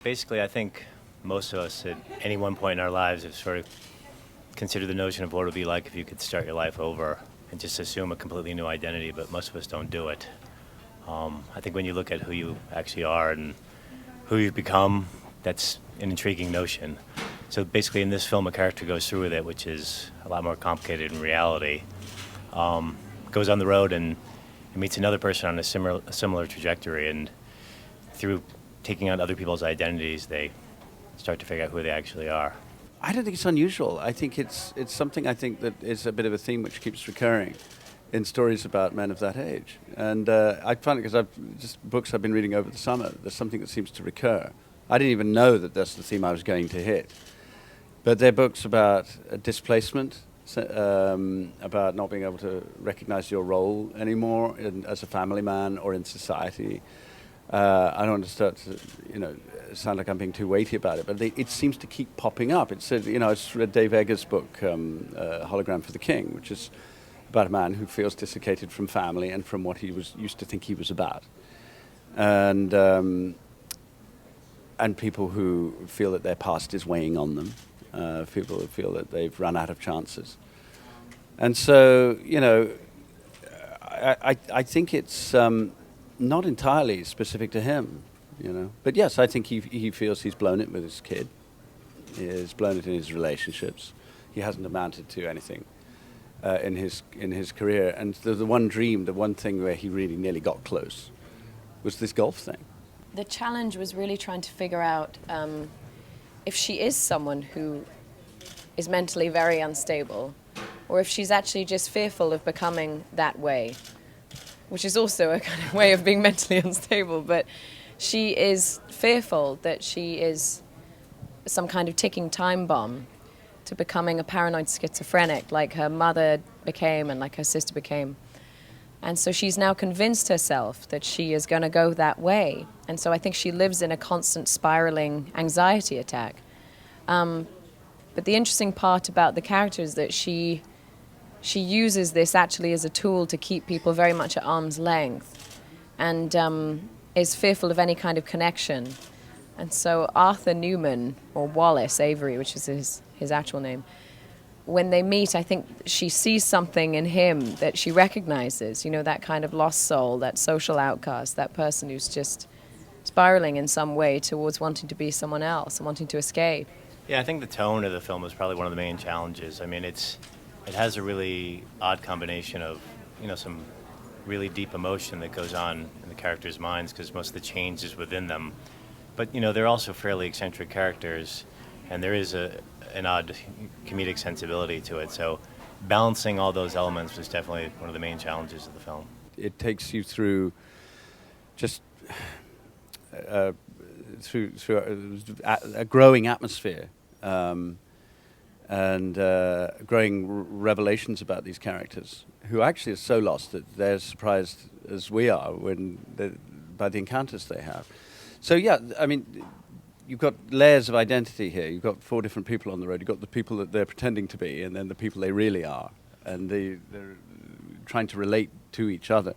Basically, I think most of us at any one point in our lives have sort of considered the notion of what it would be like if you could start your life over and just assume a completely new identity, but most of us don't do it. I think when you look at who you actually are and who you've become, that's an intriguing notion. So basically in this film, a character goes through with it, which is a lot more complicated in reality. Goes on the road and meets another person on a similar trajectory, and through taking on other people's identities, they start to figure out who they actually are. I don't think it's unusual. I think it's something I think that is a bit of a theme which keeps recurring in stories about men of that age. And I find it because books I've been reading over the summer, there's something that seems to recur. I didn't even know that that's the theme I was going to hit. But they're books about displacement, about not being able to recognize your role anymore as a family man or in society. I don't want to start to, sound like I'm being too weighty about it, but it seems to keep popping up. It said, I just read Dave Eggers' book, Hologram for the King, which is about a man who feels dislocated from family and from what he used to think he was about, and people who feel that their past is weighing on them, people who feel that they've run out of chances, and so I think it's not entirely specific to him, but yes, I think he feels he's blown it with his kid, he's blown it in his relationships, he hasn't amounted to anything. In his career, and the one dream, the one thing where he really nearly got close, was this golf thing. The challenge was really trying to figure out if she is someone who is mentally very unstable, or if she's actually just fearful of becoming that way, which is also a kind of way of being mentally unstable. But she is fearful that she is some kind of ticking time bomb to becoming a paranoid schizophrenic, like her mother became and like her sister became. And so she's now convinced herself that she is going to go that way. And so I think she lives in a constant spiraling anxiety attack. But the interesting part about the character is that she uses this actually as a tool to keep people very much at arm's length, and is fearful of any kind of connection. And so Arthur Newman, or Wallace Avery, which is his actual name, when they meet, I think she sees something in him that she recognizes, that kind of lost soul, that social outcast, that person who's just spiraling in some way towards wanting to be someone else and wanting to escape. Yeah, I think the tone of the film is probably one of the main challenges. I mean, it has a really odd combination of, some really deep emotion that goes on in the characters' minds, because most of the change is within them. But, they're also fairly eccentric characters, and there is an odd comedic sensibility to it. So balancing all those elements was definitely one of the main challenges of the film. It takes you through just through a growing atmosphere and growing revelations about these characters, who actually are so lost that they're surprised as we are by the encounters they have. So yeah, I mean, you've got layers of identity here. You've got 4 different people on the road. You've got the people that they're pretending to be, and then the people they really are, and they're trying to relate to each other.